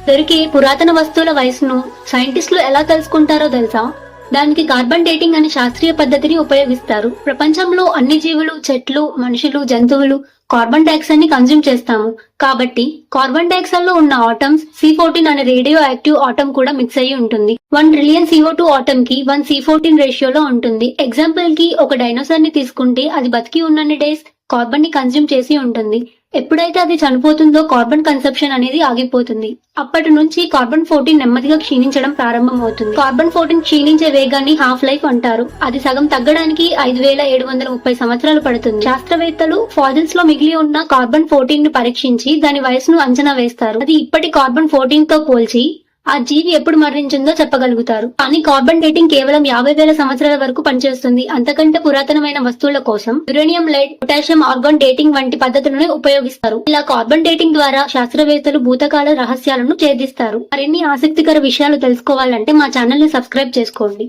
దొరికే పురాతన వస్తువుల వయసును సైంటిస్టులు ఎలా తెలుసుకుంటారో తెలుసా? దానికి కార్బన్ డేటింగ్ అనే శాస్త్రీయ పద్ధతిని ఉపయోగిస్తారు. ప్రపంచంలో అన్ని జీవులు, చెట్లు, మనుషులు, జంతువులు కార్బన్ డైఆక్సైడ్ ని కన్జ్యూమ్ చేస్తాము. కాబట్టి కార్బన్ డైఆక్సైడ్ లో ఉన్న ఆటమ్స్ C14 అనే రేడియో యాక్టివ్ ఆటం కూడా మిక్స్ అయ్యి ఉంటుంది. 1 ట్రిలియన్ CO2 ఆటం కి 1 C14 రేషియోలో ఉంటుంది. ఎగ్జాంపుల్ కి ఒక డైనోసార్ ని తీసుకుంటే అది బతికి ఉన్నన్ని డేస్ కార్బన్ ని కన్జ్యూమ్ చేసి ఉంటుంది. ఎప్పుడైతే అది చనిపోతుందో కార్బన్ కన్సెప్షన్ అనేది ఆగిపోతుంది. అప్పటి నుంచి కార్బన్ 14 నెమ్మదిగా క్షీణించడం ప్రారంభమవుతుంది. కార్బన్ 14 క్షీణించే వేగాన్ని హాఫ్ లైఫ్ అంటారు. అది సగం తగ్గడానికి 5730 సంవత్సరాలు పడుతుంది. శాస్త్రవేత్తలు ఫాజిల్స్ లో మిగిలి ఉన్న కార్బన్ 14 ను పరీక్షించి దాని వయసును అంచనా వేస్తారు. అది ఇప్పటి కార్బన్ 14 తో పోల్చి ఆ జీవి ఎప్పుడు మరణించిందో చెప్పగలుగుతారు. కానీ కార్బన్ డేటింగ్ కేవలం 50,000 సంవత్సరాల వరకు పనిచేస్తుంది. అంతకంటే పురాతనమైన వస్తువుల కోసం uranium, lead, potassium, argon dating వంటి పద్ధతులను ఉపయోగిస్తారు. ఇలా కార్బన్ డేటింగ్ ద్వారా శాస్త్రవేత్తలు భూతకాల రహస్యాలను ఛేదిస్తారు. మరిన్ని ఆసక్తికర విషయాలు తెలుసుకోవాలంటే మా ఛానల్ ని సబ్స్క్రైబ్ చేసుకోండి.